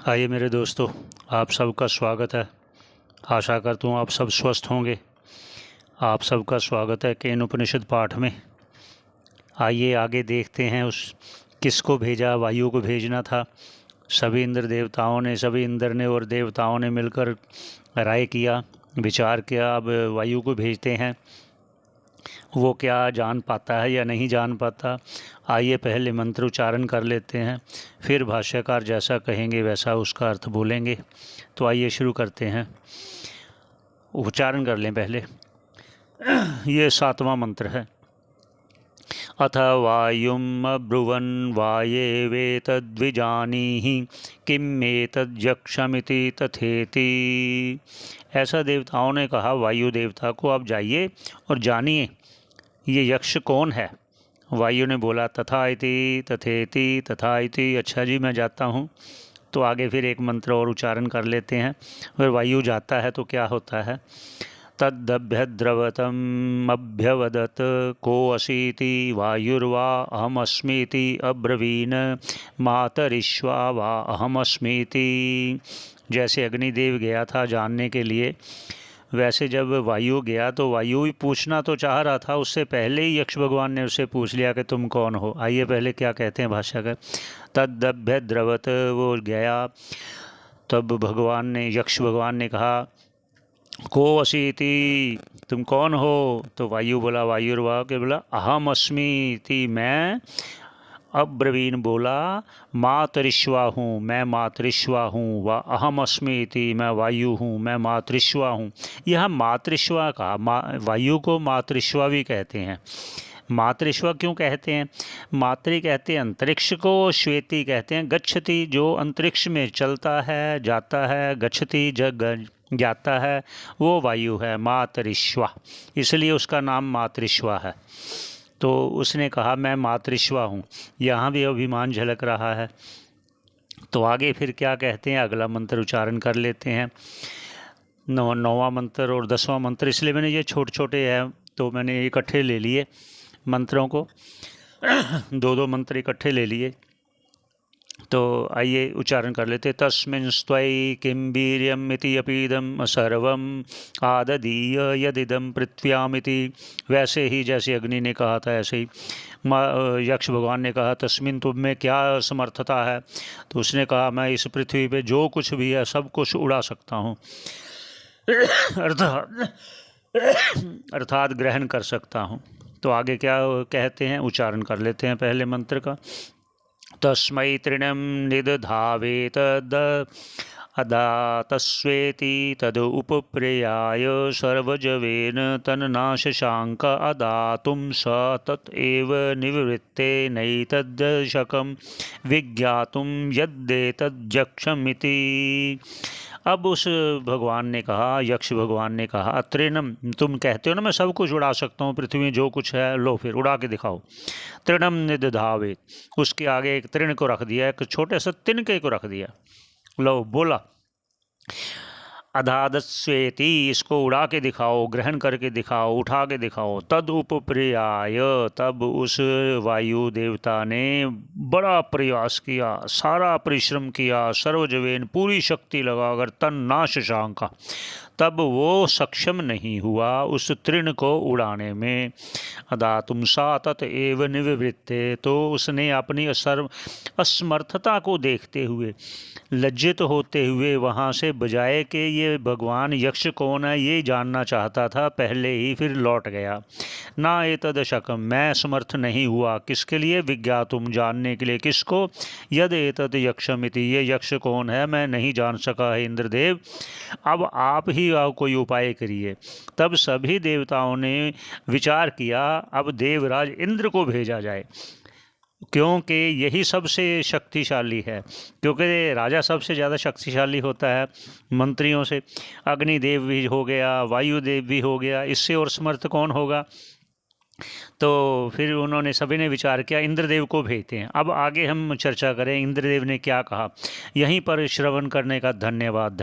आइए मेरे दोस्तों, आप सबका स्वागत है। आशा करता हूँ आप सब स्वस्थ होंगे। आप सबका स्वागत है केन उपनिषद पाठ में। आइए आगे देखते हैं। उस किसको भेजा? वायु को भेजना था। सभी इंद्र देवताओं ने, सभी इंद्र ने और देवताओं ने मिलकर राय किया, विचार किया। अब वायु को भेजते हैं। वो क्या जान पाता है या नहीं जान पाता? आइए पहले मंत्र उच्चारण कर लेते हैं, फिर भाष्यकार जैसा कहेंगे वैसा उसका अर्थ बोलेंगे। तो आइए शुरू करते हैं। उच्चारण कर लें पहले। ये 7वां मंत्र है। अथ वायुम अब्रुवन् वायेवेतद्विजानीहि किमेतद्यक्षमिति तथेति। ऐसा देवताओं ने कहा वायु देवता को, आप जाइए और जानिए ये यक्ष कौन है। वायु ने बोला तथा इति तथेति तथा इति। अच्छा जी, मैं जाता हूँ। तो आगे फिर एक मंत्र और उच्चारण कर लेते हैं। फिर वायु जाता है तो क्या होता है? तदभ्यद्रवतम अभ्यवदत को असीति वायुर्वा अहमस्मीति अब्रवीन मातरिश्वा वा अहमस्मीति। जैसे अग्निदेव गया था जानने के लिए, वैसे जब वायु गया तो वायु भी पूछना तो चाह रहा था, उससे पहले ही यक्ष भगवान ने उससे पूछ लिया कि तुम कौन हो। आइए पहले क्या कहते हैं भाष्यकार। तदभ्यद्रवत, वो गया, तब भगवान ने, यक्ष भगवान ने कहा को असीति, तुम कौन हो? तो वायु बोला, वायुर्वा के बोला अहम अस्मि थी, मैं। अब्रवीन बोला मातरिश्वा हूँ, मैं मातरिश्वा हूँ। व अहम अस्मि थी, मैं वायु हूँ, मैं मातरिश्वा हूँ। यह मातरिश्वा का, वायु को मातरिश्वा भी कहते हैं। मातरिश्वा क्यों कहते हैं? मातृ कहते हैं अंतरिक्ष को, श्वेति कहते हैं गच्छति, जो अंतरिक्ष में चलता है, जाता है। गच्छति जग जाता है, वो वायु है मातरिश्वा, इसलिए उसका नाम मातरिश्वा है। तो उसने कहा मैं मातरिश्वा हूँ। यहाँ भी अभिमान झलक रहा है। तो आगे फिर क्या कहते हैं, अगला मंत्र उच्चारण कर लेते हैं। 9वां मंत्र और 10वां मंत्र, इसलिए मैंने ये छोटे छोटे हैं तो मैंने इकट्ठे ले लिए मंत्रों को। 2 मंत्र इकट्ठे ले लिए। तो आइए उच्चारण कर लेते। तस्मिन् स्त्वयि किं वीर्यम् इति अपीदं सर्वम् आददीय यदिदं पृथ्व्यामिति। वैसे ही जैसे अग्नि ने कहा था ऐसे ही यक्ष भगवान ने कहा तस्मिन्, तुम में क्या समर्थता है? तो उसने कहा मैं इस पृथ्वी पे जो कुछ भी है सब कुछ उड़ा सकता हूँ। अर्थात ग्रहण कर सकता हूँ। तो आगे क्या कहते हैं, उच्चारण कर लेते हैं पहले मंत्र का। तस्मै तृणं निदधावेत अदातस्वेति तद उपप्रेयाय सर्वजवेन तन्नाशशाङ्क अदातुं स तत् एव निवृत्ते नैतद्शकं विज्ञातुं यद्देतद्यक्षमिति। अब उस भगवान ने कहा, यक्ष भगवान ने कहा तृणम, तुम कहते हो ना मैं सब कुछ उड़ा सकता हूँ, पृथ्वी में जो कुछ है, लो फिर उड़ा के दिखाओ। तृणम निदधावे, उसके आगे एक तृण को रख दिया, एक छोटे से तिनके को रख दिया। लो बोला अधादस्वेति, इसको उड़ा के दिखाओ, ग्रहण करके दिखाओ, उठा के दिखाओ। तद उपप्रियाय, तब उस वायु देवता ने बड़ा प्रयास किया, सारा परिश्रम किया, सर्वजवेन पूरी शक्ति लगाकर तन्नाशशांका, तब वो सक्षम नहीं हुआ उस तृण को उड़ाने में। अदातुं सा तत एव निवृत्ते, तो उसने अपनी असमर्थता को देखते हुए, लज्जित होते हुए वहाँ से बजाय के ये भगवान यक्ष कौन है ये जानना चाहता था पहले ही, फिर लौट गया। ना एतद शकम, मैं समर्थ नहीं हुआ किसके लिए? विज्ञातुम, जानने के लिए। किसको? यद एतद यक्षमिति, ये यक्ष कौन है मैं नहीं जान सका है इंद्रदेव, अब आप ही कोई उपाय करिए। तब सभी देवताओं ने विचार किया अब देवराज इंद्र को भेजा जाए, क्योंकि यही सबसे शक्तिशाली है, क्योंकि राजा सबसे ज़्यादा शक्तिशाली होता है मंत्रियों से। अग्निदेव भी हो गया, वायुदेव भी हो गया, इससे और समर्थ कौन होगा? तो फिर उन्होंने, सभी ने विचार किया इंद्रदेव को भेजते हैं। अब आगे हम चर्चा करें इंद्रदेव ने क्या कहा। यहीं पर श्रवण करने का धन्यवाद।